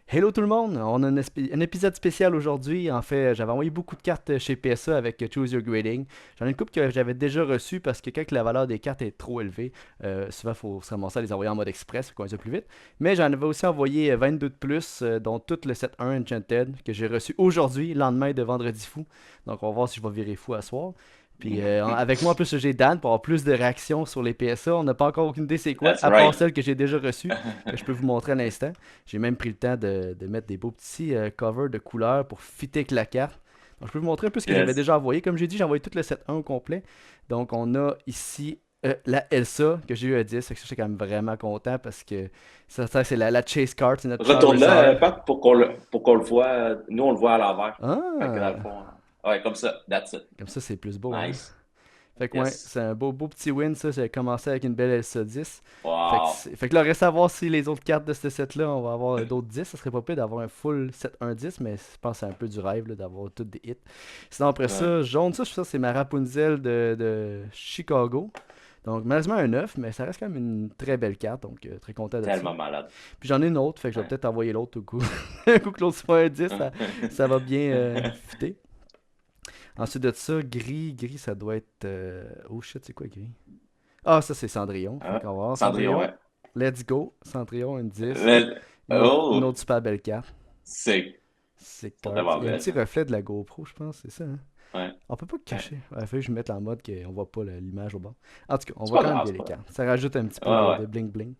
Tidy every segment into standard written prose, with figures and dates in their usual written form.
Hello tout le monde, on a un épisode spécial aujourd'hui. En fait, j'avais envoyé beaucoup de cartes chez PSA avec Choose Your Grading. J'en ai une couple que j'avais déjà reçue parce que quand la valeur des cartes est trop élevée, souvent il faut se ramasser à les envoyer en mode express pour qu'on les a plus vite. Mais j'en avais aussi envoyé 22 de plus, dont tout le set 1 Enchanted que j'ai reçu aujourd'hui, lendemain de Vendredi Fou. Donc on va voir si je vais virer fou à soir. Puis avec moi en plus j'ai Dan pour avoir plus de réactions sur les PSA. On n'a pas encore aucune idée c'est quoi, That's à part right. celle que j'ai déjà reçue, que je peux vous montrer à l'instant. J'ai même pris le temps de mettre des beaux petits covers de couleurs pour fitter avec la carte. Donc je peux vous montrer un peu ce que j'avais Yes. déjà envoyé. Comme j'ai dit, j'ai envoyé tout le set 1 au complet. Donc on a ici la Elsa que j'ai eu à 10. Fait que ça, je suis quand même vraiment content parce que ça c'est la Chase Card, c'est notre Retourne-là, Charizard. Pat, pour qu'on le voit. Nous, on le voit à l'envers. Fait que dans le Ah! fond, ouais, comme ça. That's it. Comme ça, c'est plus beau, hein? Nice. Fait que ouais, Yes. c'est un beau petit win ça. J'ai commencé avec une belle Elsa 10. Fait que, Wow. fait que là, reste à voir si les autres cartes de ce set-là, on va avoir d'autres 10. Ça serait pas pire d'avoir un full set 1-10, mais je pense que c'est un peu du rêve là, d'avoir toutes des hits. Sinon, après Ouais. ça, jaune, ça, je pense que c'est ma Rapunzel de Chicago. Donc, malheureusement un 9, mais ça reste quand même une très belle carte, donc très content de ça. Tellement malade. Puis j'en ai une autre, fait que je vais Ouais. peut-être envoyer l'autre au coup. Un coup que l'autre soit un 10, ça va bien fitter. Ensuite de ça, gris, ça doit être. Oh shit, c'est quoi gris? Ah, ça c'est Cendrillon. Fait Ah, qu'on va voir Cendrillon, Cendrillon. ouais. Let's go. Cendrillon, une 10. Le- Une Oh, autre super belle carte. c'est. C'est Sont carte. tellement Il y a un belles, petit ça. reflet de la GoPro, je pense, c'est ça, hein? Ouais. On peut pas le Ouais. cacher. Il faut que je mette en mode qu'on voit pas l'image au bas. En tout cas, on C'est voit pas quand même grave, bien c'est les pas grave. cartes. Ça rajoute un petit peu Ouais, de ouais. bling bling.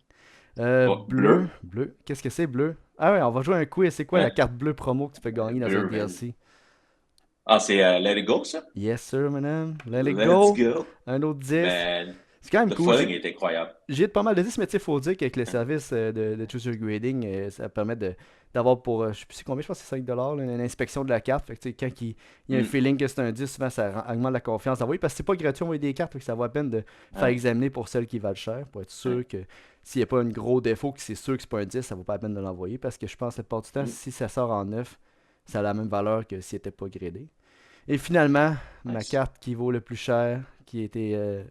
Oh, Bleu. bleu. Bleu. Qu'est-ce que c'est, bleu? Ah ouais, on va jouer un quiz. C'est quoi la Ouais. carte bleue promo que tu peux gagner dans un Bleu, man. DLC? Ah, c'est Let It Go, ça? Yes, sir, madame. Let it Let's go. go. Un autre 10. Man. C'est quand même Le cool. foiling est incroyable. J'ai pas mal de 10, mais tu sais, faut dire qu'avec le service de Choose Your Grading, ça permet d'avoir pour, je sais plus c'est combien, je pense que c'est 5$ là, une inspection de la carte. Fait que tu sais, quand il y a un Hmm. feeling que c'est un 10, souvent ça augmente la confiance d'envoyer parce que c'est pas gratuit envoyer des cartes, fait que ça vaut la peine de faire Ouais. examiner pour celles qui valent cher, pour être Ouais. sûr que s'il n'y a pas un gros défaut, que c'est sûr que c'est pas un 10, ça vaut pas la peine de l'envoyer parce que je pense que la plupart du temps, Hmm. si ça sort en 9, ça a la même valeur que s'il n'était pas gradé. Et finalement, ma Nice. carte qui vaut le plus cher, qui a été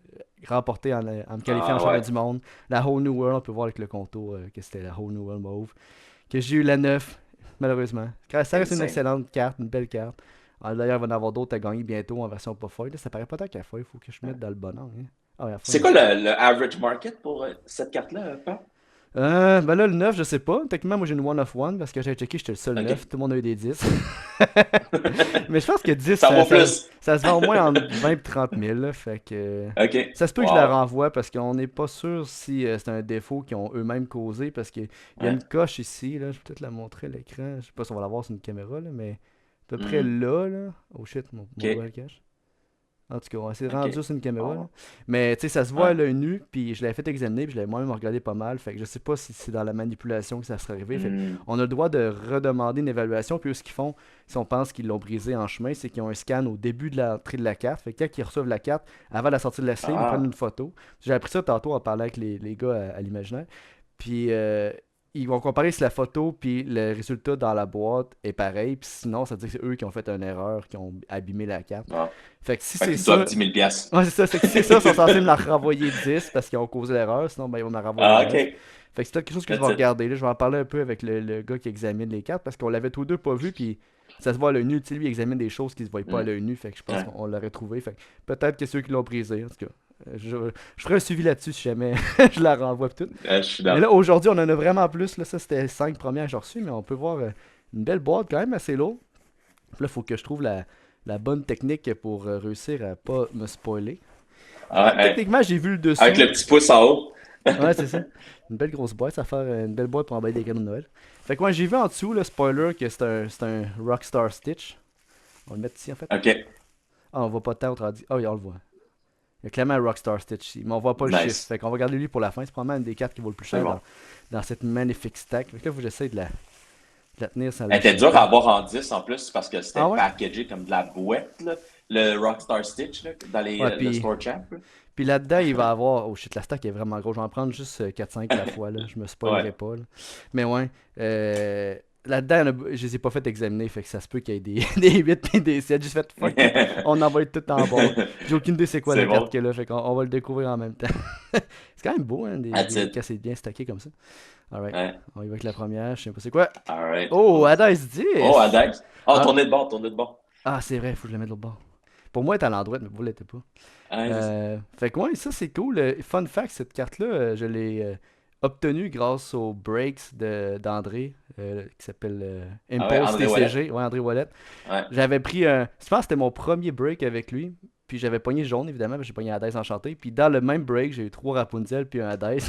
remportée en me qualifiant en Ah, champion ouais. du monde, la Whole New World, on peut voir avec le contour que c'était la Whole New World mauve, que j'ai eu la 9, malheureusement. Ça reste une Insane. excellente carte, une belle carte. D'ailleurs, il va y en avoir d'autres à gagner bientôt en version pas foil. Là, ça paraît pas tant qu'à foil, il faut que je mette dans le bon angle, hein. Ah, la foil, C'est il quoi est là. le average market pour cette carte-là, Pat? Ben là, le 9 je sais pas. Techniquement, moi j'ai une one of one parce que j'ai checké, j'étais le seul 9. OK. Tout le monde a eu des 10. Mais je pense que 10 Ça vaut plus. ça se vend au moins en 20 et 30 000. Là, fait que OK. ça se peut que je la Wow. renvoie parce qu'on n'est pas sûr si c'est un défaut qu'ils ont eux-mêmes causé. Parce qu'il y a Ouais. une coche ici. Là, je vais peut-être la montrer à l'écran. Je sais pas si on va la voir sur une caméra, là, mais à peu près Mhm. là. Oh shit, mon doigt OK. le cache. En tout cas, on va essayer de rendre OK. juste une caméra, là. Oh. Mais tu sais, ça se voit à Ouais. l'œil nu, puis je l'avais fait examiner, puis je l'avais moi-même regardé pas mal. Fait que je sais pas si c'est dans la manipulation que ça serait arrivé. Fait que Hmm. on a le droit de redemander une évaluation, puis eux, ce qu'ils font, si on pense qu'ils l'ont brisé en chemin, c'est qu'ils ont un scan au début de l'entrée de la carte. Fait que quand ils reçoivent la carte, avant la sortie de la sleeve, ils prennent une Ah. photo. J'ai appris ça tantôt en parlant avec les gars à l'imaginaire. Puis ils vont comparer si la photo puis le résultat dans la boîte est pareil. Puis sinon, ça veut dire que c'est eux qui ont fait une erreur, qui ont abîmé la carte. Ah. Fait que si Fait c'est qu'ils doivent ça, 10 000 piastres. ouais, c'est ça, c'est que si c'est ça, ils sont censés me la renvoyer 10 parce qu'ils ont causé l'erreur, sinon ben, ils vont me la renvoyer Ah, 9. OK. Fait que c'est peut-être quelque chose que je vais That's it. regarder. Là. Je vais en parler un peu avec le gars qui examine les cartes parce qu'on l'avait tous deux pas vu, puis ça se voit à l'œil nu. Tu sais, lui, il examine des choses qui se voient pas à Hmm. l'œil nu, fait que je pense Ouais. qu'on l'aurait trouvé. Fait que peut-être que ceux qui l'ont brisé, en tout cas. Je ferai un suivi là-dessus si jamais je la renvoie pis tout. Je suis Mais dans. là, aujourd'hui, on en a vraiment plus. Là. Ça, c'était les 5 premières que j'ai reçues, mais on peut voir une belle boîte quand même assez lourde. Puis là, il faut que je trouve la bonne technique pour réussir à pas me spoiler. Ah, ouais. Techniquement, j'ai vu le Avec dessous. le petit pouce en haut. Ouais, c'est ça. Une belle grosse boîte, ça va faire une belle boîte pour envoyer des cadeaux de Noël. Fait que moi, j'ai vu en dessous, le spoiler, que c'est un Rockstar Stitch. On va le mettre ici, en fait. OK. Ah, on voit pas tant autrement dit. Ah oui, on le voit. Il y a clairement un Rockstar Stitch ici, mais on voit pas le chiffre. Nice. Fait qu'on va garder lui pour la fin. C'est probablement une des cartes qui vaut le plus C'est cher bon. dans cette magnifique stack. Fait que là, faut que j'essaie de la tenir sans Elle était dur l'échapper. à avoir en 10 en plus parce que Ah c'était ouais? packagé comme de la boîte, là. Le Rockstar Stitch, là, dans Ouais, le Store Champ. puis là-dedans, il va avoir. Oh shit, la stack est vraiment grosse. Je vais en prendre juste 4-5 à la fois, là. Je me spoilerai Ouais. pas, là. Mais ouais. Là-dedans, je les ai pas fait examiner, fait que ça se peut qu'il y ait des, des 8 et des 7. J'ai juste fait fuck it, on envoie tout en bas. J'ai aucune idée c'est quoi C'est la carte bon. qu'il y a là, fait qu'on va le découvrir en même temps. C'est quand même beau, hein, That's des it. quand c'est bien stacké comme ça. Alright, Ouais. on y va avec la première, je sais pas c'est quoi. All right. Oh, Oh, Hades oh, 10! Adax. Oh, Ah, tournez de bord. c'est vrai, faut que je le mette de l'autre bord. Pour moi, elle est à l'endroit, mais vous l'était pas. Ouais, c'est ça. Fait que ouais, ça c'est cool. Fun fact, cette carte-là, je l'ai obtenue grâce aux breaks d'André, qui s'appelle Ah ouais, Impulse André Wallet. TCG, ouais, André Wallet. Ouais. J'avais pris un. Je pense que c'était mon premier break avec lui. Puis j'avais pogné jaune, évidemment, parce que j'ai pogné Hades enchanté. Puis dans le même break, j'ai eu 3 Rapunzel puis un Hades.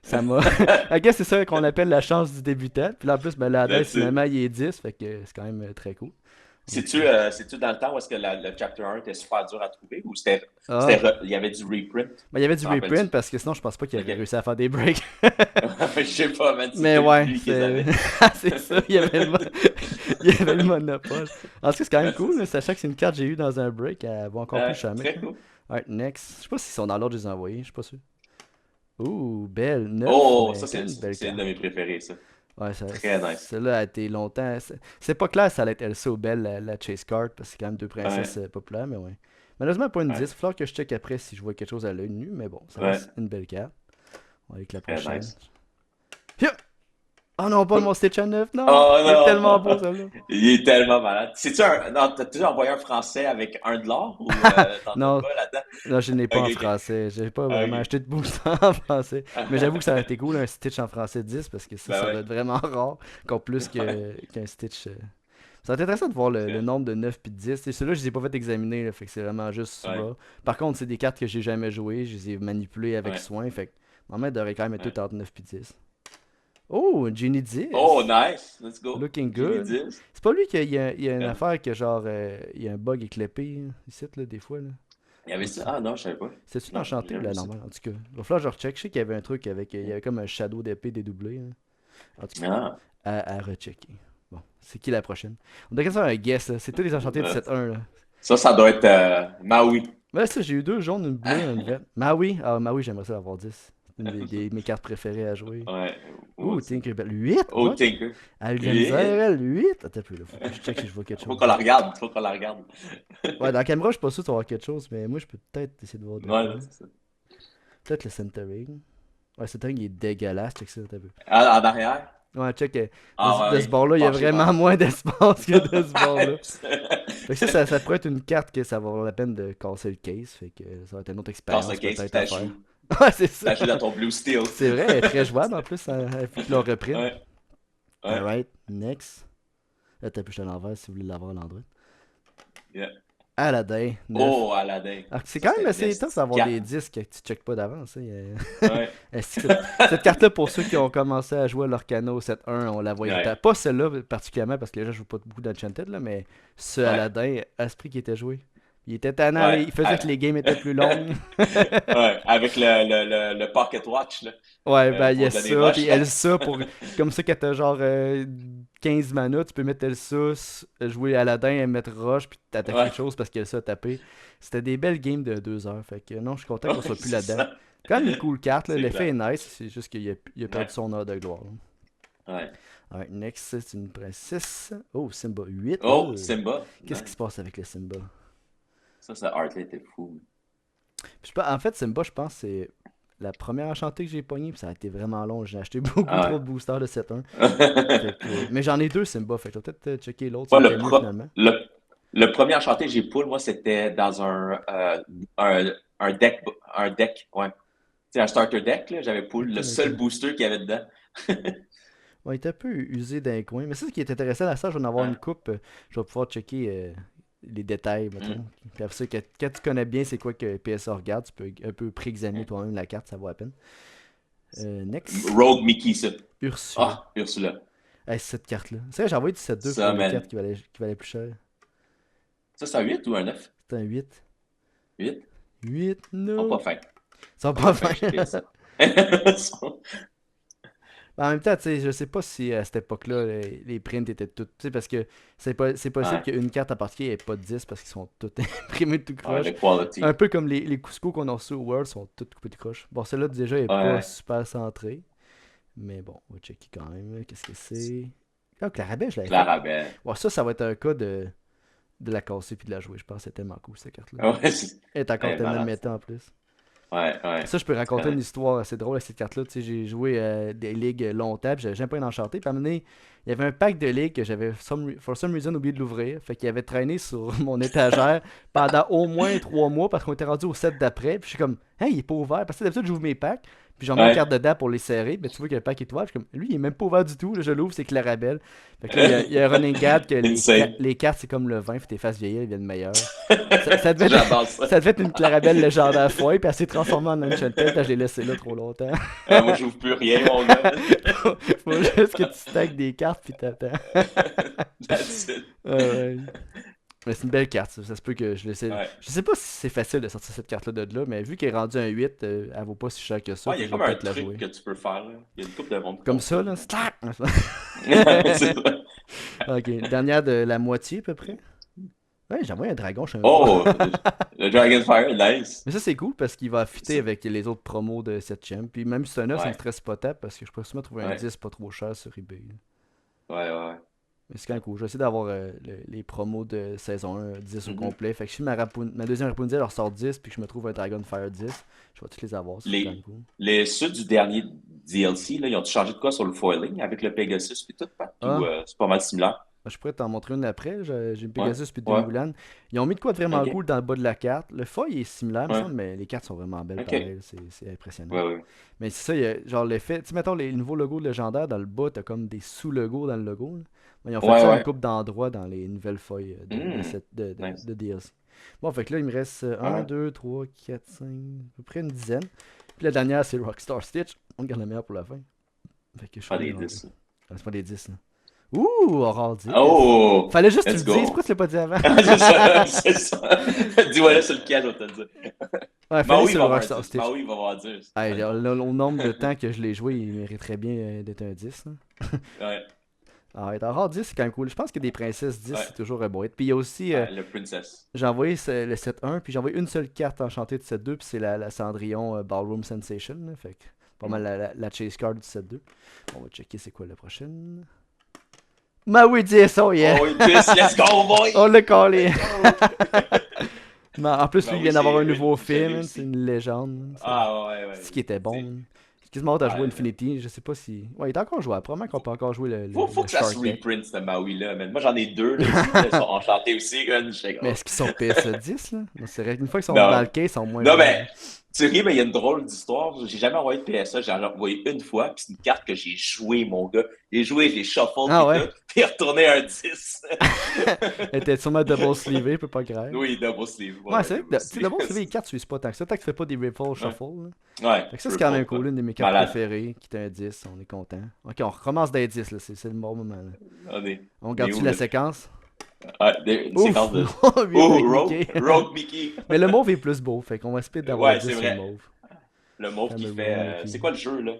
Ça m'a. I guess c'est ça qu'on appelle la chance du débutant. Puis là, en plus, ben, le Hades, That's it. finalement, il est 10. Fait que c'est quand même très cool. Donc, C'est-tu dans le temps où est-ce que le Chapter 1 était super dur à trouver ou c'était, ah. il y avait du reprint? Ben, il y avait du T'en rappelles-tu? reprint parce que sinon, je pense pas qu'il avait Ok. réussi à faire des breaks. Je sais pas, man, Mais c'était ouais, lui qu'ils c'est avaient. c'est ça, il y avait il y avait le monopole. En tout cas, c'est quand même Ouais, c'est cool, ça. là, sachant que c'est une carte que j'ai eue dans un break, elle vaut encore plus cher, mec. Très cool. Alright, next. Je sais pas s'ils sont dans l'ordre de les envoyer, je suis pas sûr. Ouh, belle, neuf, Oh, mais ça, quand même une belle c'est une de carte. mes préférées, ça. Ouais, Très nice. celle-là a été longtemps. C'est pas clair si ça allait être Elsa ou Belle, la Chase Card, parce que c'est quand même deux princesses Ouais, populaires, mais ouais. Malheureusement, pas une 10. Il ouais, va falloir que je check après si je vois quelque chose à l'œil nu, mais bon, ça ouais. reste une belle carte. On va avec la Très prochaine. nice. Hiya! Oh non, pas mon Stitch à 9, non! Oh Il est tellement beau, non! celle-là. Il est tellement malade. C'est-tu un. Non, t'as-tu envoyé un français avec un de l'or ou t'en as Non, pas là-dedans? non, je n'ai pas Ok, en ok. français. J'ai pas vraiment Ok. acheté de boost en français. Mais j'avoue que ça aurait été cool un Stitch en français 10 parce que ça, Ben ça doit ouais. être vraiment rare. Encore plus Ouais. qu'un Stitch. Ça va être intéressant de voir le Très. nombre de 9 puis de 10. Et ceux-là, je les ai pas fait examiner, là, fait que c'est vraiment juste Ouais. raw. Par contre, c'est des cartes que j'ai jamais jouées. Je les ai manipulées avec Ouais. soin. Fait que normalement, devrait quand même être Ouais. tout entre 9 puis 10. Oh, Genie Oh, 10! nice. Let's go. Looking Jimmy good. 10. C'est pas lui qui il y a une Yeah. affaire que genre, il y a un bug avec l'épée, hein, ici, là, des fois, là. Il y avait ça? Ah non, je savais pas. C'est-tu Non, j'ai l'enchanté ou jamais la vu ça. normale? En tout cas, il va falloir que je recheck. Je sais qu'il y avait un truc avec. Il y avait comme un shadow d'épée dédoublé, hein. En tout cas, Ah. à rechecker. Bon, c'est qui la prochaine? On devrait faire un guess, là. C'est tous les enchantés de Euh, 7-1, là. ça doit être Maui. Mais là, ça, j'ai eu deux jaunes, une bleue, une Hein? verte. Maui, Maui, j'aimerais ça avoir 10. C'est une mes cartes préférées à jouer. Ouais. Moi Ouh, aussi. Tinkerbell. 8? Oh, What? Tinker. Elle a eu de la misère, Yeah. elle. 8? Attends un peu, là. Faut que je check si je vois quelque Faut chose. qu'on la regarde. Faut qu'on la regarde. Ouais, dans la caméra, je suis pas sûr de voir quelque chose, mais moi, je peux peut-être essayer de voir de Ouais, quoi. là, c'est ça. Peut-être le centering. Ouais, le centering, il est dégueulasse. Check ça, attends un peu. Ah, en arrière? Ouais, check. Ah, De ce ouais, bord-là, il y a penché vraiment vers. moins d'espace que de ce bord-là. Ouais. Fait que ça pourrait être une carte que ça va valoir la peine de casser le case. Fait que ça va être une autre Casse le expérience case, puis peut-être à faire. t'ajoutes. Ouais, c'est ça. T'ajoutes dans ton Blue Steel. C'est vrai, elle est très jouable en plus. Il faut que je le reprenne. Ouais, ouais. Alright, next. Là, t'as plus à l'envers si vous voulez l'avoir à l'endroit. Yeah. Aladdin, 9. Oh, Aladdin. Alors, c'est Ça, quand même c'était une assez tough esti de d'avoir des carte. disques que tu checkes pas d'avance, hein. Ouais. Est-ce que cette carte-là, pour ceux qui ont commencé à jouer à l'Orcano 7-1, on la voyait tout le temps. Ouais. Pas celle-là particulièrement, parce que là, je joue pas beaucoup d'Enchanted, là, mais ce Ouais. Aladdin, Esprit qui était joué. Il était tannant, là, Ouais. il faisait que les games étaient plus longues. Ouais. Avec le Pocket Watch, là, Ouais, ben, il y pour a donner ça, puis rush. Elsa, comme ça, quand t'as genre 15 mana, tu peux mettre Elsa, jouer Aladdin et mettre Roche, puis t'attaquer Ouais. quelque chose parce qu'Elsa a tapé. C'était des belles games de 2 heures, fait que non, je suis content qu'on Ouais, soit plus c'est là-dedans. ça. Quand même une cool carte, là, C'est l'effet est clair. nice, c'est juste qu'il a perdu Ouais. son heure de gloire, là. Ouais. Alright, next, c'est une princesse. Oh, Simba 8. Oh, Simba. Qu'est-ce qui se Nice. passe avec le Simba? Ça Hartley était fou. En fait, Simba, je pense, c'est la première enchantée que j'ai pognée, puis ça a été vraiment long. J'ai acheté beaucoup trop Ah de boosters de 7-1. ouais. Fait que, mais j'en ai deux Simba, fait que je vais peut-être checker l'autre, Moi, c'est lequel mieux finalement. le premier enchanté que j'ai pull, moi, c'était dans un deck, ouais. Tu sais, un starter deck, là, j'avais pull le seul Ok. booster qu'il y avait dedans. Ouais, il est un peu usé d'un coin. Mais c'est ça qui est intéressant à ça, je vais en avoir Ouais. une coupe. Je vais pouvoir checker les détails, mettons. Mm. Puis après ça, quand tu connais bien c'est quoi que PSA regarde, tu peux un peu pré-examiner Mm. toi-même la carte, ça vaut la peine. Next, Rogue Mickey, ça. Ursula. Ah, Ursula. Hey, cette carte-là. C'est vrai, j'ai envoyé du 7-2 pour Ça, les cartes man. qui valaient plus cher. Ça, c'est un 8 ou un 9? C'est un 8. 8? 8, Ils sont pas no. fins. Ils sont Ils sont pas pas fins, fins. je ça. Ils sont- En même temps, tu sais, je sais pas si à cette époque-là, les prints étaient toutes. Tu sais, parce que c'est possible Ouais, qu'une carte en particulier ait pas de 10 parce qu'ils sont tous imprimés tout ouais, croche. le quality. Un peu comme les Cusco qu'on a reçus au World sont toutes coupées tout croche. Bon, celle-là déjà est pas Ouais. super centrée. Mais bon, on va checker quand même. Qu'est-ce que c'est? Ah, Clarabelle, je l'avais fait. Clarabelle. Ouais, ça va être un cas de la casser puis de la jouer. Je pense que c'est tellement cool, cette carte-là. Ouais, c'est Elle est encore tellement malade. méta en plus. Ouais, ouais. Ça, je peux C'est raconter une correct. histoire assez drôle avec cette carte-là. Tu sais, j'ai joué des ligues longtemps, puis j'avais jamais pas une enchantée. Puis à un moment donné, il y avait un pack de ligues que j'avais, for some reason, oublié de l'ouvrir. Fait qu'il avait traîné sur mon étagère pendant au moins 3 mois parce qu'on était rendu au set d'après. Puis je suis comme, hein, il est pas ouvert. Parce que d'habitude, j'ouvre mes packs, puis j'en mets une carte Ouais. dedans pour les serrer. Mais tu vois qu'il y a un pack étoile. Je suis comme, lui, il est même pas ouvert du tout. Là, je l'ouvre, c'est Clarabelle. Fait que là, il y a un running gag que Insane. les cartes, c'est comme le vin, faut tes faces vieillir, ils viennent meilleurs. Ça devait être, J'adore ça. ça devait être une Clarabelle légendaire foie, puis elle s'est transformée en Enchanted, puis je l'ai laissée là trop longtemps. Moi, j'ouvre plus rien, mon gars. Faut juste que tu stacks des cartes, puis t'attends. That's it. Ouais. Mais c'est une belle carte, ça se peut que je l'essaie. Ouais. Je sais pas si c'est facile de sortir cette carte-là de là, mais vu qu'elle est rendue un 8, elle vaut pas si cher que ça, Ouais, il fait y a que je vais comme un peut-être la truc jouer. que tu peux faire, là. Il y a une couple de monde qui Comme font ça, ça, là. là, slack! C'est vrai. Ok, dernière de la moitié à peu près. Ouais, j'envoie un dragon, je sais même pas. Oh, le Dragonfire, nice. Mais ça, c'est cool parce qu'il va fitter Ça- avec les autres promos de cette chaîne. Puis même si c'est un 9, ça me Ouais, stresse pas tant parce que je peux sûrement trouver un ouais, 10 pas trop cher sur eBay. Là. ouais, ouais. Mais c'est quand même cool. Je vais essayer d'avoir les promos de saison 1, 10 au Mhm. complet. Fait que si ma deuxième Rapunzel leur sort 10 puis que je me trouve un Dragonfire 10, je vais tous les avoir. Ça, c'est quand même Les, cool. ceux du dernier DLC, là, ils ont changé de quoi sur le foiling avec le Pegasus et tout, Pat? Ou Ah, c'est pas mal similaire? je pourrais t'en montrer une après. J'ai une Ouais, Pegasus puis deux ouais, Mulan. Ils ont mis de quoi de vraiment ok, cool dans le bas de la carte. Le foil est similaire, me ouais, semble, mais les cartes sont vraiment belles ok, pareil. C'est impressionnant. ouais, ouais, Mais c'est ça, il y a, genre l'effet. Tu sais, mettons les nouveaux logos légendaires, dans le bas, t'as comme des sous-logos dans le logo. Là. Mais ils ont fait ouais, ça à une ouais. coupe d'endroits dans les nouvelles feuilles Hmm, nice. de DLC. Bon, fait que là, il me reste un Ouais. 2 3 4 5 à peu près une dizaine. Puis la dernière, c'est Rockstar Stitch. On garde la meilleure pour la fin. Fait que je Pas suis des rendu. 10. Ah, c'est pas des 10 là. Ouh, Aurore 10. Oh! Fallait juste que tu Let's le dises. go! Pourquoi tu l'as pas dit avant? C'est ça, c'est ça. Dis-moi là sur lequel, je vais te le dire. Ouais, fallait Maui sur va le avoir Rockstar 10. Stitch. Maui va avoir 10. Ouais, Ça va être genre, bon. au nombre de temps que je l'ai joué, il mériterait bien d'être un 10. Là. Ouais, Ah, être rare 10, c'est quand même cool. Je pense que des princesses 10, ouais, c'est toujours un bon hit. Puis il y a aussi, ouais, le Princess. j'ai envoyé le set 1, puis j'ai envoyé une seule carte enchantée de set 2, puis c'est la Cendrillon Ballroom Sensation. Là. Fait que pas mal Hmm. la chase card du set 2. On va checker c'est quoi la prochaine. Maui 10, oh yeah! Oh, 10, let's go, boy! On l'a collé! Let's go! Mais en plus, lui, Ben il oui, vient d'avoir un c'est nouveau une film, j'avais man, c'est aussi. une légende. Man, Ah, ouais, c'est ce ouais. qui était bon. C'est- Man. J'ai quasiment hâte à jouer ah, Infinity, je sais pas si. Ouais, il est encore jouable. Probablement qu'on peut encore jouer faut le que ça se Shark Deck. reprint, ce Maui-là. Man. Moi, j'en ai deux là, ici. Là, ils sont enchantés aussi. Gun. J'étais Mais comme, est-ce qu'ils sont PS 10 là? Non, c'est vrai. Une fois qu'ils sont dans le non. case, ils sont moins Non, jouables. mais, tu ris, mais il y a une drôle d'histoire. J'ai jamais envoyé de PSA. J'en ai envoyé une fois. Puis c'est une carte que j'ai jouée, mon gars. J'ai joué, j'ai shuffle, Ah puis ouais? tout. Puis retourné un 10. Elle était sûrement double sleevée, peut pas grave. Oui, double sleeve. Ouais, Ouais, ouais, c'est vrai que double tu sais, sleeve. double sleeve, les cartes suivent pas tant que ça. Tant que tu fais pas des riffle Ouais, shuffle. Là. ouais, Fait que ça, c'est quand même Ripple, cool. Une de mes cartes malade. préférées, qui était un 10. On est content. Ok, on recommence des 10 là. C'est le bon moment. Là. On On est garde-tu où, la là? séquence? Une Ouf! séquence de. 8 Oh, avec Mickey. Rogue Mickey. Mais le mauve est plus beau. Fait qu'on va espérer d'avoir Ouais, 10 c'est sur le vrai. mauve. Le mauve qui Fameux fait. Rogue Mickey. C'est quoi le jeu, là?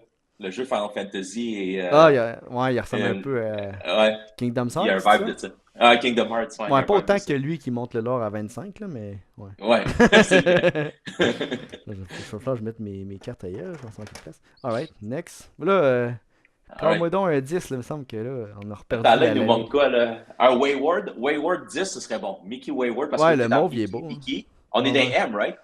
Le jeu Final Fantasy et. Ah, ouais, il ressemble un euh, peu à ouais, Kingdom il y a Hearts, un c'est vibe ça? de ça. Ah, Kingdom Hearts, ouais, il y a Ouais, un pas vibe de autant ça. que lui qui monte le lore à 25, là, mais ouais. Ouais, c'est vrai. Il va falloir que je mette mes cartes ailleurs, je vais en plus de place. Alright, next. Là, Alright. prends-moi donc un 10, là, il me semble que là, on a Attends, reperdu là, il nous la manque ligne. quoi, là? Un Wayward? Wayward 10, ce serait bon. Mickey Wayward, parce que Ouais, là, le t'es dans mauve, il est Mickey, beau. Hein. Mickey. On est Ouais, dans ouais. M, right?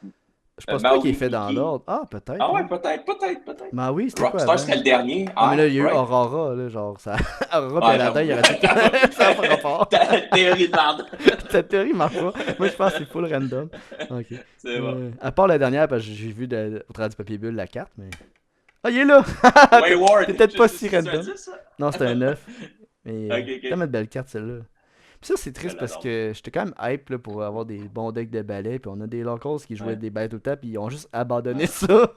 Je pense pas qu'il est Maui, fait dans Mickey. l'ordre. Ah, Ah peut-être, ouais, hein. peut-être. Mais oui, c'était quoi Rockstar avant? serait le dernier. Ah, mais là, Ah, il y a eu right? Aurora, là, genre, ça. Aurora pis Ah, Aladdin, il y j'avoue. aurait tout. Ça n'a pas rapport. Théorie de merde. Ta théorie marche pas. Moi, je pense que c'est full random. Ok. C'est bon. À part la dernière, parce que j'ai vu au travers du papier bulle la carte, mais. Ah, il est là! Wayward. T'es peut-être pas si C'est un random. 10, ça? Non, c'était un 9. Mais Ok, c'est tellement ok. de belle carte celle-là. Puis ça, c'est Je triste parce l'adore. que j'étais quand même hype là, pour avoir des bons decks de balais. Puis on a des locals qui jouaient Ouais. des balais tout le temps. Puis ils ont juste abandonné Ouais. ça.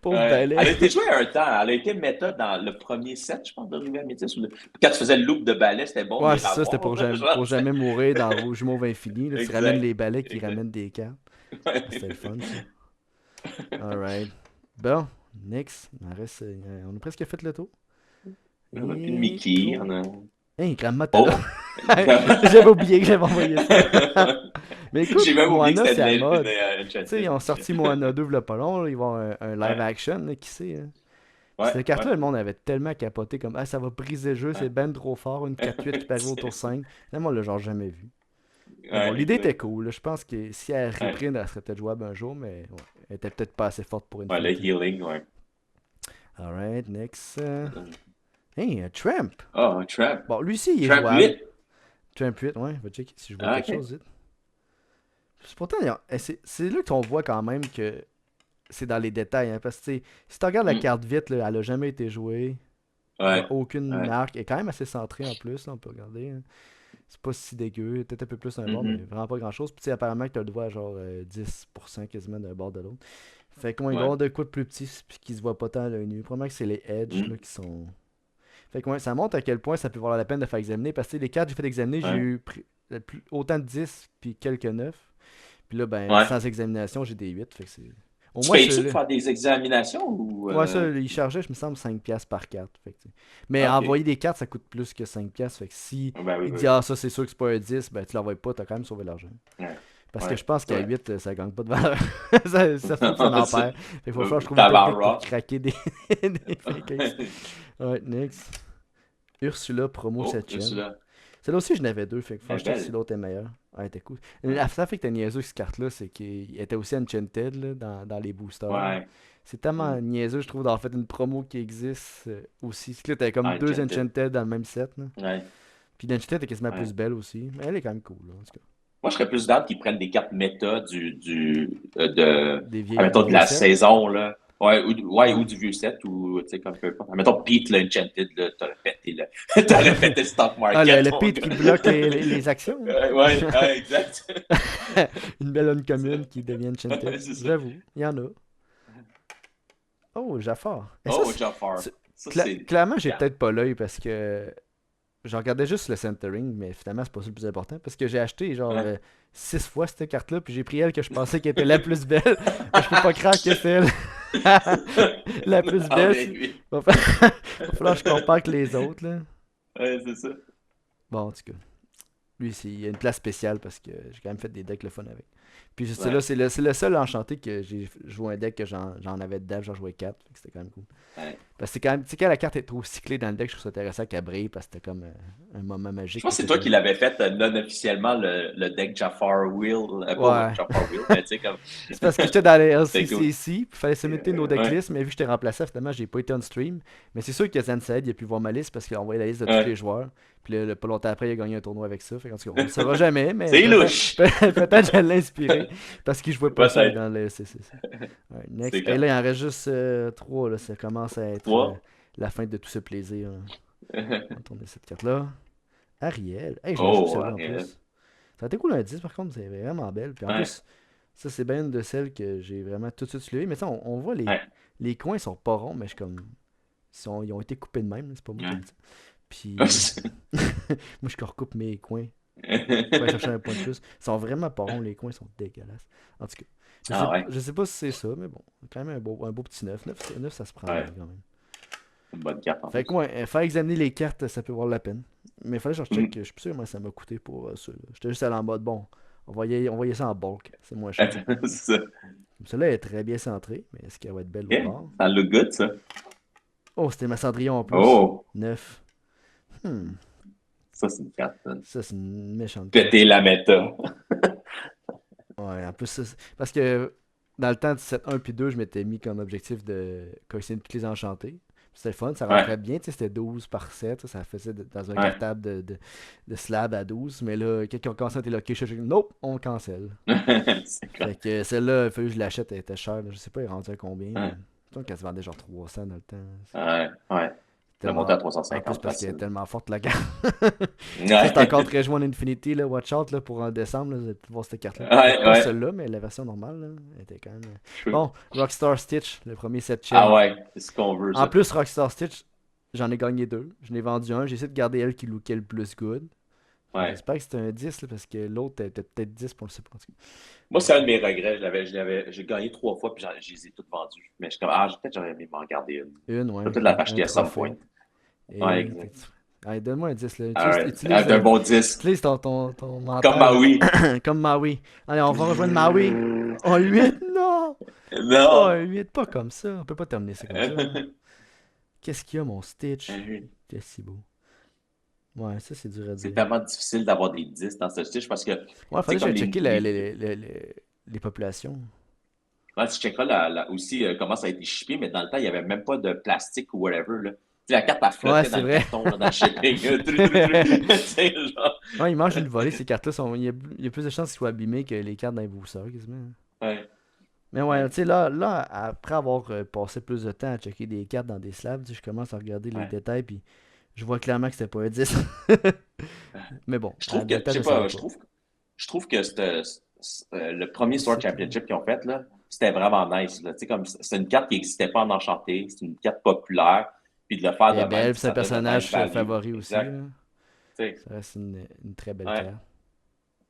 Pauvre Ouais. balai. Elle a été jouée un temps. Elle a été méta dans le premier set, je pense, de Rivière Métis. Quand tu faisais le loop de balai, c'était bon, Ouais, c'est ça. C'était Miramar. pour jamais mourir dans Rouge Mauve Infini. Là, tu ramènes Exact. les balais qui Exact. ramènent des cartes. Ah, c'était le Ouais. fun, ça. Alright. Bon, next. On a presque fait le tour. On a plus de Et Mickey. trop. On a... Hey, Grandma, t'as Oh! là. J'avais oublié que j'avais envoyé ça. Mais écoute, J'ai même oublié que Moana, c'était c'est à la une mode. Tu sais, Enchanted. ils ont sorti Moana 2 v'là pas long, là, ils vont avoir un live Ouais, action, là, qui sait. Hein. Ouais, Cette ouais, carte-là, le monde avait tellement capoté comme ah, ça va briser le jeu, c'est ouais. ben trop fort, une 4-8 qui peut arriver au tour C'est- 5. Finalement, on l'a genre jamais vu. Mais bon, Ouais, l'idée était exact. cool. Là. Je pense que si elle Ouais, reprenne, elle serait peut-être jouable un jour, mais ouais, elle était peut-être pas assez forte pour ouais, le Infinity. healing, ouais. Alright, next. Hey, Tramp. Oh, un trap. Bon, lui aussi, il est Trap jouable. 8. Tramp 8, ouais, va checker si je vois Ah, quelque ok. chose vite. Pourtant, c'est là qu'on voit quand même que c'est dans les détails. Hein, parce que si tu regardes la Hmm. carte vite, là, elle a jamais été jouée. Il n'y a Ouais, aucune ouais. marque. Elle est quand même assez centrée en plus, là, on peut regarder. Hein. C'est pas si dégueu. Peut-être un peu plus d'un bord, mais Mhm. vraiment pas grand-chose. Puis tu sais, apparemment que tu as le droit à genre 10% quasiment d'un bord de l'autre. Fait qu'on il doit y Ouais. avoir de quoi de plus petit puis qui se voit pas tant à l'œil nu. Probablement que c'est les edges là, Hmm. qui sont. Fait que ouais, ça montre à quel point ça peut valoir la peine de faire examiner. Parce que les cartes que j'ai fait examiner, j'ai Ouais. eu autant de 10 puis quelques 9. Puis là, ben, Ouais. sans examination, j'ai des 8. Fait que c'est. Au Tu moins, payes-tu pour celui-là. faire des examinations ou Ouais, ça, il chargeait, je me semble, 5$ par carte. Fait que, mais OK. envoyer des cartes, ça coûte plus que 5$. Fait que si Ben oui, il dit, oui. ah, ça, c'est sûr que c'est pas un 10, ben, tu l'envoies pas, t'as quand même sauvé l'argent. Ouais. Parce que Ouais, je pense c'est qu'à vrai. 8, ça gagne pas de valeur. ça se trouve, ça en C'est- perd. Fait qu'il va falloir que je trouve une technique pour Tabarra. craquer des, des fake aces. Ouais, next. Ursula Promo Oh, 7ème. celui-là. Celle-là aussi, je n'avais deux, fait que faut Elle est que je check si belle. l'autre est meilleur. Ouais, elle était cool. Ouais. La ça fait que t'as niaiseux avec cette carte-là, c'est qu'il était aussi enchanted là, dans les boosters. Là. Ouais. C'est tellement Hmm. niaiseux, je trouve, d'avoir fait une promo qui existe aussi. C'est que là, t'avais comme Ah, deux Enchanted. enchanted dans le même set. Là. Ouais. Puis l'enchanted est quasiment Ouais. plus belle aussi. Mais elle est quand même cool, là, en tout cas. Moi, je serais plus d'âme qu'ils prennent des cartes méta de, Des admettons, de vieux la sets. saison, là. Ouais, ou Ouais. du vieux set, ou, tu sais, comme peu importe. Admettons, Pete, l'Enchanted, là, t'aurais pété le, t'aurais pété le stock Ah, market, le mon pit gars. qui bloque les actions. Ouais, ouais, exact. Une belle uncommon C'est qui devient ouais, enchanted. c'est ça. J'avoue, il y en a. Oh, Jafar. Et ça, Oh, Jafar. c'est- Ça, c'est clairement, j'ai cap. peut-être pas l'œil parce que je regardais juste le centering, mais finalement, c'est pas ça le plus important. Parce que j'ai acheté genre Ouais. 6 fois cette carte-là, puis j'ai pris elle que je pensais qu'elle était la plus belle. Mais je peux pas croire que c'est elle la plus Ah, belle. ben oui. Va va falloir que je compare avec les autres, là. Ouais, c'est ça. Bon, en tout cas, lui, il y a une place spéciale parce que j'ai quand même fait des decks le fun avec. Puis Ouais, celui-là, c'est le seul enchanté que j'ai joué un deck que j'en avais dedans, j'en jouais 4, c'était quand même cool. ouais. Parce que c'est quand même, tu sais, quand la carte est trop cyclée dans le deck, je trouve ça intéressant qu'elle brille parce que c'était comme un moment Je magique pense pour que c'est que toi ça. qui l'avais fait non officiellement, le deck Jafar Wheel. Pas Ouais. Jafar Wheel, mais tu sais, comme. C'est parce que j'étais dans les C'était cool. LCCC, puis il fallait submiter nos Ouais, decklists, mais vu que j'étais remplacé, finalement, j'ai pas été on stream. Mais c'est sûr que Zansaid, il a pu voir ma liste parce qu'il a envoyé la liste de tous les ouais. joueurs. Puis là, pas longtemps après, il a gagné un tournoi avec ça. Fait qu'en tout cas, on le saura jamais, mais C'est peut-être louche. peut-être je l'ai inspiré parce qu'il jouait pas ça Peut-être. dans le LCCC. Ouais, next. C'est Et clair. là, il en reste juste 3. Là. Ça commence à être Trois. la fin de tout ce plaisir. Là. On va tourner cette carte-là. Ariel. Hey, je la joue Oh, celle-là en Ariel. plus. Ça a été cool un 10 par contre, c'est vraiment belle. Puis en Ouais, plus, ça c'est bien une de celles que j'ai vraiment tout de suite soulevé. Mais ça, on voit ouais, les coins sont pas ronds, mais je suis comme. Ils ont été coupés de même, c'est pas moi qui ai ouais. dit ça. Puis moi je recoupe mes coins pour aller chercher un point de plus. Ils sont vraiment pas ronds, les coins sont dégueulasses. En tout cas, Ah ouais, je sais pas si c'est ça, mais bon, quand même un beau petit 9. 9 ça se prend bien ouais. quand même. Une bonne carte en Fait plus. que ouais, faire examiner les cartes, ça peut valoir la peine. Mais il fallait que je recheck, Mhm. je suis plus sûr comment ça m'a coûté pour ça. Là. J'étais juste allé en mode, bon, on va y ça en bulk, c'est moins cher. Attends, c'est ça. Comme celle-là est très bien centrée, mais est-ce qu'elle va être belle au Ok, bord? ça look good, ça. Oh, c'était ma Cendrillon en plus. Oh, 9. Hmm, ça, c'est une carte. ça c'est une méchante carte. Péter la méta. Ouais, en plus, parce que dans le temps de 7 1 puis 2 je m'étais mis comme objectif de collectionner toutes les enchantées. C'était le fun, ça Ouais, rentrait bien, tu sais, c'était 12 par 7, ça faisait dans un ouais. cartable de slab à 12. Mais là, quand on commençait à déloquer, je suis nope, on cancelle. C'est Fait clair. que celle-là, il fallait que je l'achète, elle était chère. Là. Je sais pas, elle est rendue à combien, mais Ouais, je pense qu'elle se vendait genre 300 dans le temps. C'est ouais, ouais. Le monté tellement. à En plus, 350 parce qu'elle est facile. tellement forte la carte. Ça, c'est encore Ouais, très joué en Infinity, là. Watch out là, pour en décembre, là, vous allez voir cette carte-là. Peut-être ouais, pas ouais. celle-là, mais la version normale, là, elle était quand même. True. Bon, Rockstar Stitch, le premier 7 Ah chain. ouais, c'est ce qu'on veut, En ça. plus, Rockstar Stitch, j'en ai gagné 2. Je n'ai vendu un. J'ai essayé de garder elle qui lookait le plus good. Ouais. J'espère que c'était un 10, là, parce que l'autre était peut-être 10 pour le sait pas. En tout Moi, cas. c'est un de mes regrets. J'ai gagné 3 fois, puis je les ai toutes vendues. Mais je suis comme, peut-être j'aurais aimé m'en garder une. Je vais Ouais, peut-être la un racheter à some trophée. point. Ouais, Et exact. allez, donne-moi un 10 là. Alright. Utilise, Un bon 10. utilise ton Comme mental Maui. comme Maui. Allez, on va rejoindre Maui. Oh, 8, non! Oh, Non. 8, pas comme ça. On peut pas terminer ça comme ça. Qu'est-ce qu'il y a, mon Stitch? Euh, C'est si beau. Ouais, ça, c'est dur à C'est dire. tellement difficile d'avoir des 10 dans ce stitch parce que, tu Ouais, sais, fallait que comme j'aille checker les, les populations. ouais, tu checkeras aussi comment ça a été shippé, mais dans le temps, il n'y avait même pas de plastique ou whatever, là. Tu sais, la carte, elle Ouais, flottait dans c'est le vrai. carton, là, dans le shipping. Tu sais, genre. Ouais, ils mangent une volée, ces cartes-là. Il y a plus de chances qu'ils soient abîmés que les cartes d'un boosters, quasiment. Ouais, Mais ouais, ouais, tu sais, là, après avoir passé plus de temps à checker des cartes dans des slabs, tu sais, je commence à regarder les ouais. détails, puis je vois clairement que c'était pas un 10. Mais bon, Je à trouve que, je l'état, sais je savais pas, pas. je trouve que le premier Ici, Sword Championship qu'ils ont fait, là, c'était vraiment nice, là. Tu sais, comme, c'est une carte qui n'existait pas en enchanté, c'est une carte populaire, puis de le faire elle de est même, belle, tu puis sais, c'est un ça donne un nice personnage value. favori aussi, Exact. là. Tu sais, Ça reste une très belle ouais, carte.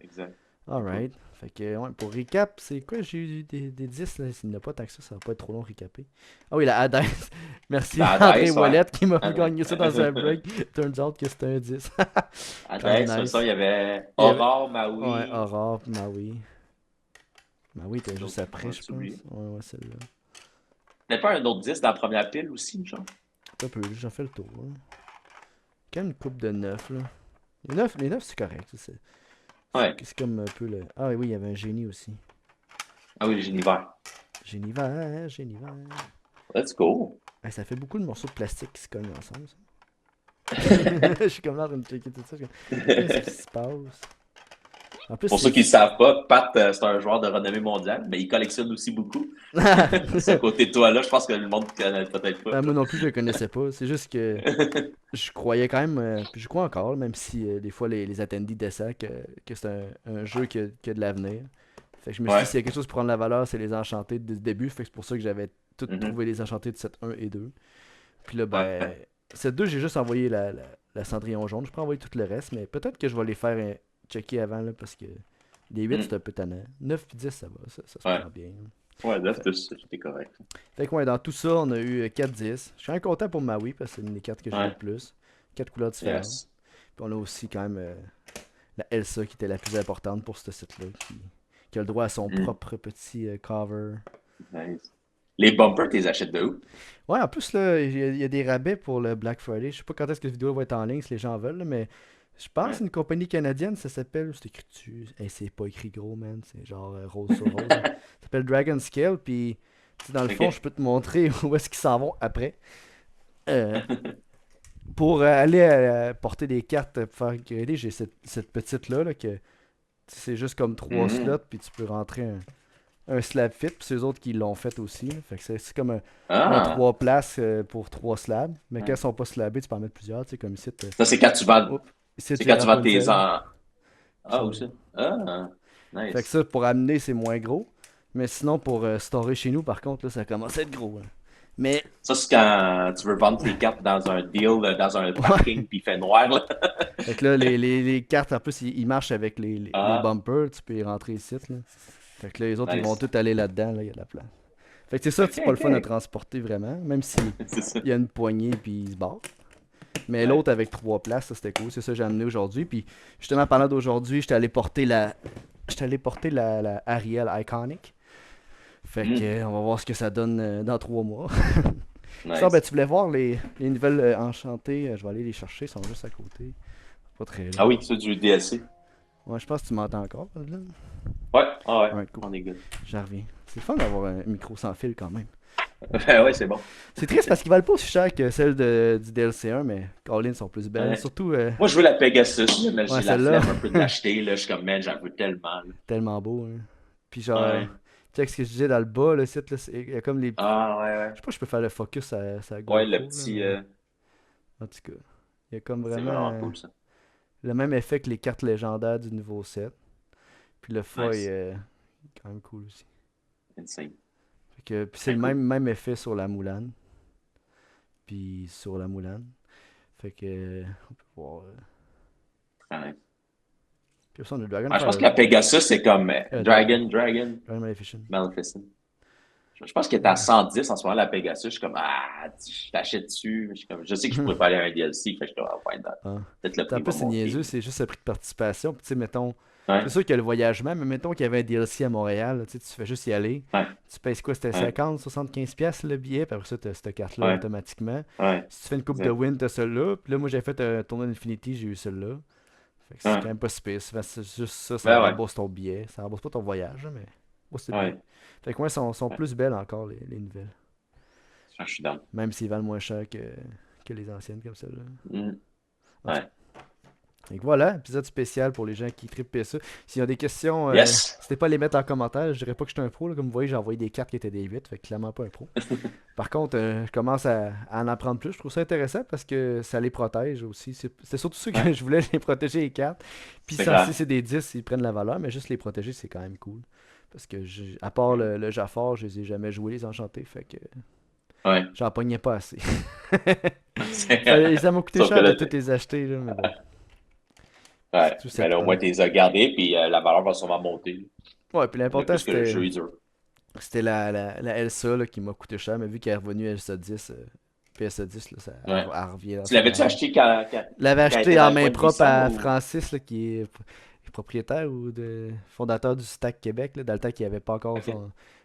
exact. C'est cool. Alright. Fait que, ouais, pour recap, c'est quoi? J'ai eu des 10, là. S'il n'y en a pas tant que ça va pas être trop long à récaper. Ah oui, la Hades. Merci La André Hades, ouais. Ouellet qui m'a Ah, gagné ça dans un break. Turns out que c'était un 10. Quand même Hades, c'est ça, il nice. y avait Il y avait, Aurore, ouais, Maui. Aurore, puis Maui. Maui était juste L'autre, on après, va je pense. oublié. Ouais, ouais, celle-là. T'avais pas un autre 10 dans la première pile aussi, genre? Un peu, j'en fais le tour, là. Quand même une coupe de 9 là. Les neuf c'est correct. Ouais. C'est comme un peu le. Ah oui, il y avait un génie aussi. Ah oui, le Génivert. Génie vert, génie vert. Let's go. Ouais, ça fait beaucoup de morceaux de plastique qui se cognent ensemble, ça. Je suis comme là en train de checker tout ça. Je suis comme, qu'est-ce qui se passe? En plus, Pour c'est. ceux qui ne savent pas, Pat, c'est un joueur de renommée mondiale, mais il collectionne aussi beaucoup. Ce côté de toi-là, je pense que le monde ne connaît peut-être pas. Ah, moi non plus, je le connaissais pas. C'est juste que je croyais quand même, puis je crois encore, même si des fois les attendees descendent, que c'est un jeu qui a de l'avenir. Fait que je me suis dit, Ouais. s'il y a quelque chose pour prendre la valeur, c'est les enchantés dès le début. Fait que c'est pour ça que j'avais tout Mhm. trouvé les enchantés de set 1 et 2. Puis là, ben, Ouais. set 2, j'ai juste envoyé la Cendrillon jaune. Je peux envoyer tout le reste, mais peut-être que je vais les faire checker avant, là, parce que les 8, c'est Mhm. un peu tannant. 9 puis 10, ça va, ça se Ouais. prend bien. Ouais, là, Fait, c'était correct. fait que ouais, dans tout ça, on a eu 4-10. Je suis quand même content pour Maui, parce que c'est une des cartes que j'ai eu le Ouais. plus. 4 couleurs différentes. Yes. Puis on a aussi quand même la Elsa qui était la plus importante pour ce site-là, qui a le droit à son Mhm. propre petit cover. Nice. Les bumpers, tu les achètes de où? Ouais, en plus, là, il y a des rabais pour le Black Friday. Je sais pas quand est-ce que cette vidéo va être en ligne si les gens veulent, là, mais je pense que Ouais. c'est une compagnie canadienne, ça s'appelle. C'est écrit dessus. Hey, c'est pas écrit gros, man. C'est genre rose sur rose, là. Ça s'appelle Dragon Scale, puis tu sais, dans le fond, je OK. peux te montrer où est-ce qu'ils s'en vont après. Euh, pour aller porter des cartes pour faire grader, j'ai cette petite-là, là, que c'est juste comme trois Mhm. slots, puis tu peux rentrer un slab fit, puis c'est eux autres qui l'ont fait aussi, là. Fait que c'est comme un Ah! 3 places pour 3 slabs. Mais quand Ouais. ils sont pas slabés, tu peux en mettre plusieurs, tu sais, comme ici. Ça, Ici, c'est c'est quand tu vends tes Rapunzel. Qui Ah, sont... aussi. Ah, Fait que nice. ça, pour amener, c'est moins gros. Mais sinon, pour storer chez nous, par contre, là, ça commence à être gros, là. Mais, Ça, c'est quand tu veux vendre tes cartes dans un deal, dans un ouais. parking, puis il fait noir, là. Fait que là, les cartes, en plus, ils marchent avec les Ah, bumpers. Tu peux y rentrer ici, là. Fait que là, les autres, ils vont nice. tous aller là-dedans, là, il y a de la place. Fait que c'est ça, OK, c'est pas le fun à OK. transporter vraiment, même si C'est ça. il y a une poignée puis il se barre. Mais Ouais. l'autre avec trois places, ça c'était cool. C'est ça que j'ai amené aujourd'hui. Puis justement, parlant d'aujourd'hui, j'étais allé porter la Ariel Iconic. Fait que Hmm, on va voir ce que ça donne dans 3 mois. Sinon, ben, nice. tu voulais voir les nouvelles enchantées. Je vais aller les chercher, elles sont juste à côté. Pas très Ah long. oui, c'est du DLC. Ouais, je pense que tu m'entends encore, là. Ouais, ah ouais, Ouais, cool. on est good. J'en reviens. C'est le fun d'avoir un micro sans fil quand même. Ouais, c'est bon. C'est triste parce qu'ils valent pas aussi cher que celles du DLC1, mais Colin sont plus belles. Ouais. Surtout, Moi, je veux la Pegasus, là, mais ouais, j'ai la celle-là, flemme un peu de l'acheter, là. Je suis comme, man, j'en veux tellement, là. tellement beau, hein. Puis genre, Ouais. check ce que je disais dans le bas, le site, là, il y a comme les. Ah, ouais, Je ouais. sais pas si je peux faire le focus à Ouais, le GoPro, là, petit. mais en tout cas, il y a comme C'est vraiment vraiment cool, ça. le même effet que les cartes légendaires du nouveau set. Puis le foil Nice. est quand même cool aussi. Insane. Puis c'est Très le cool. même effet sur la Moulane. Puis sur la Moulane. Fait que, on peut voir. Ouais. Puis ça, on a Dragon Ouais, je pense que la Pegasus, c'est comme Dragon Dragon Maleficent. Maleficent. Je pense qu'elle est à 110 en ce moment, la Pegasus. Je suis comme, ah, je t'achète dessus. Je sais que je pourrais pas aller à un DLC. Fait que je dois avoir Ah. peut-être le En prix va plus, c'est niaiseux, monter. c'est juste le prix de participation. Puis, tu sais, mettons, C'est Ouais, sûr qu'il y a le voyagement, mais mettons qu'il y avait un DLC à Montréal, là, tu sais, tu fais juste y aller. ouais, Tu payes quoi, c'était ouais, 50, 75 pièces le billet, puis après ça, t'as cette carte-là ouais, automatiquement. ouais. Si tu fais une coupe de C'est- win, t'as celle-là. Puis là, moi, j'ai fait un tournoi d'Infinity, j'ai eu celle-là. Fait que c'est Ouais, quand même pas si pire. Souvent, c'est juste ça, ça ben ouais, rembourse ton billet. Ça rembourse pas ton voyage, là, mais bon, c'est bien. ouais, Fait que ouais, sont ouais. plus belles encore, les nouvelles. Je suis dans. Même s'ils valent moins cher que les anciennes comme celle-là. Mm. En tout cas. Ouais. Donc voilà, épisode spécial pour les gens qui trippent ça. S'il y a des questions, Yes! n'hésitez pas à les mettre en commentaire. Je dirais pas que je suis un pro, là. Comme vous voyez, j'ai envoyé des cartes qui étaient des 8, fait que clairement pas un pro. Par contre, je commence à en apprendre plus. Je trouve ça intéressant parce que ça les protège aussi. C'est surtout ça que Ouais, je voulais, les protéger les cartes. Puis c'est ça, si clair. c'est des 10, ils prennent la valeur, mais juste les protéger, c'est quand même cool. Parce que, à part le Jafar, je les ai jamais joués, les enchantés, fait que Ouais. j'en pognais pas assez. C'est- Ça m'a coûté Sauf que cher de là, toutes les acheter, là, mais bon. C'est ouais. tout Mais cette là, au moins, tu les as gardés, puis la valeur va sûrement monter. Ouais, puis Le l'important, plus que le c'était jeu est dur. c'était la Elsa là, qui m'a coûté cher, mais vu qu'elle est revenue Elsa 10, PSA 10, là, Ouais. elle revient dans Tu son l'avais-tu argent. acheté Je l'avais quand elle était acheté dans en le main coin de propre 800 à ou. Francis, là, est propriétaire ou fondateur du Stack Québec, là, dans le temps qu'il avait pas encore OK.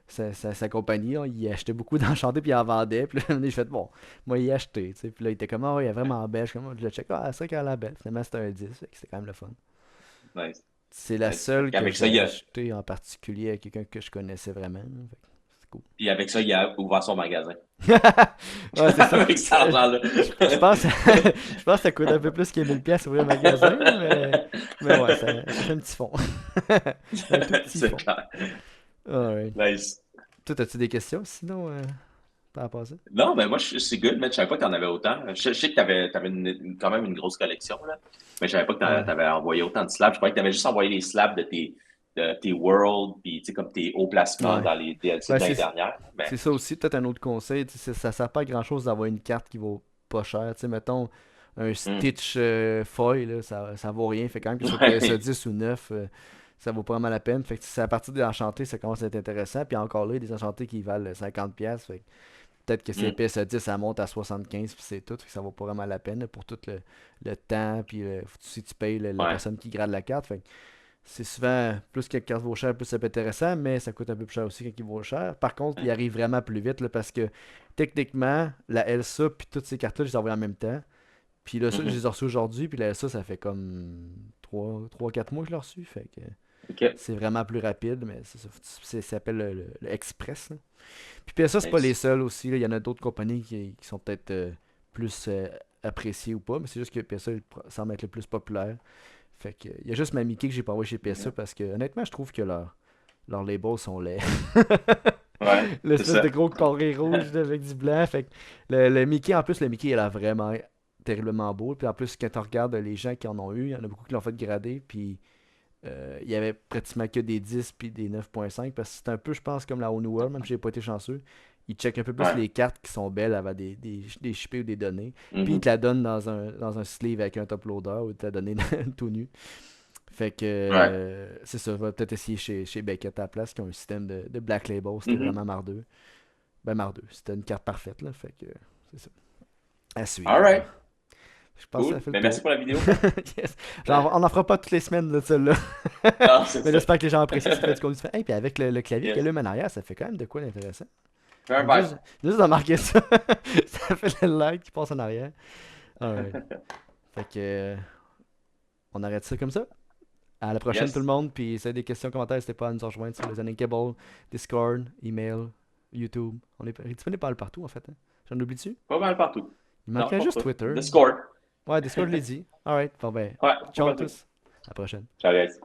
sa compagnie. Là. Il achetait beaucoup d'enchantés puis il en vendait. Puis là, j'ai fait, bon, moi, il a acheté. Tu sais. Puis là, il était comme, oh, il est vraiment belle. Je suis comme, je le check, ah, c'est vrai qu'elle a la belle. Finalement, c'était un 10, fait que c'était quand même le fun. Nice. C'est la Nice. Fait seule que qu'avec j'ai ça, achetée en particulier à quelqu'un que je connaissais vraiment. Là. Fait que c'est cool. puis avec ça, il a ouvert son magasin. Ouais, c'est ça. Avec cet argent-là. Je pense, je pense que ça coûte un peu plus que 1000 pièces ouvrir un magasin, là, mais ouais, ça fait un petit fond. Un tout petit C'est fond. clair. Alright. Nice. Toi, as-tu des questions sinon par rapport à ça? Non, mais moi, c'est good, mais je savais pas que t'en avais autant. Je sais que t'avais quand même une grosse collection, là. Mais je savais pas que Ouais. t'avais envoyé autant de slabs. Je croyais que t'avais juste envoyé les slabs de tes worlds, puis tu sais, comme tes hauts placements Ouais. dans les DLC Ben, de l'année dernière. Mais, c'est ça aussi, peut-être un autre conseil. Tu sais, ça sert pas à grand-chose d'avoir une carte qui vaut pas cher. Tu sais, mettons, un hum. Stitch foil, là, ça vaut rien. Fait quand même que sur PSA Ouais. 10 ou 9, ça vaut pas vraiment la peine. Fait que c'est à partir des enchantés, ça commence à être intéressant. Puis encore là, il y a des enchantés qui valent 50$. Fait que peut-être que si Hum. PSA 10, ça monte à 75$, puis c'est tout. Fait que ça vaut pas vraiment la peine là, pour tout le temps. Puis si tu payes la Ouais. personne qui grade la carte. Fait que c'est souvent plus que la carte vaut cher, plus ça peut être intéressant, mais ça coûte un peu plus cher aussi quand il vaut cher. Par contre, il Ouais. arrive vraiment plus vite là, parce que techniquement, la Elsa puis toutes ces cartes-là, je les ai envoyées en même temps. Puis là, ça, je Mhm. les ai reçues aujourd'hui, puis la Elsa, ça fait comme 3 4 mois que je l'ai reçu. Fait que OK. c'est vraiment plus rapide, mais ça s'appelle le Express. Là. Puis ça, c'est pas les Nice. seuls aussi. Là. Il y en a d'autres compagnies qui sont peut-être plus appréciées ou pas, mais c'est juste que PSA semble être le plus populaire. Fait que, il y a juste ma Mickey que j'ai pas envoyé chez PSA Mhm. parce que honnêtement, je trouve que leurs labels sont laids. Ouais, c'est L'espèce de ça. gros carré rouge là, avec du blanc. Fait que le Mickey, en plus, le Mickey, il a vraiment terriblement beau. Puis en plus, quand tu regardes les gens qui en ont eu, il y en a beaucoup qui l'ont fait grader. Puis il y avait pratiquement que des 10 puis des 9.5 parce que c'est un peu, je pense, comme la Onu World, même si j'ai pas été chanceux. Ils checkent un peu plus Ouais. les cartes qui sont belles avant des shippés ou des données. Puis ils te Mhm. la donnent dans un sleeve avec un top loader ou ils te la donnent tout nu. Fait que Ouais. c'est ça, va peut-être essayer chez Beckett à la place qui ont un système de Black Label, c'était Mhm. vraiment mardeux. Ben mardeux, c'était une carte parfaite là, fait que c'est ça. À All suivre. right. Je pense que ça Cool. fait le Ben, merci tour. pour la vidéo. Yes. Genre, on n'en fera pas toutes les semaines de celle-là. Non, c'est Mais ça. j'espère que les gens apprécient ça fait du contenu. Hey, puis avec le clavier Yes. qu'elle a en arrière, ça fait quand même de quoi d'intéressant. Fais un Juste, vibe. juste de marquer ça, ça fait le light qui passe en arrière. Alright. Fait que on arrête ça comme ça. À la prochaine tout le Yes. monde. Puis si vous avez des questions, commentaires, n'hésitez pas à nous rejoindre sur les Cable, Discord, email, YouTube. On est disponible pas mal partout en fait. Hein. J'en oublie-tu? Pas mal partout. Il Non, manquerait pas juste tout. Twitter. Discord. Ouais, Discord, je l'ai dit. Alright, bon ben, Ouais, pas ciao à partout. tous. À la prochaine. Ciao, guys.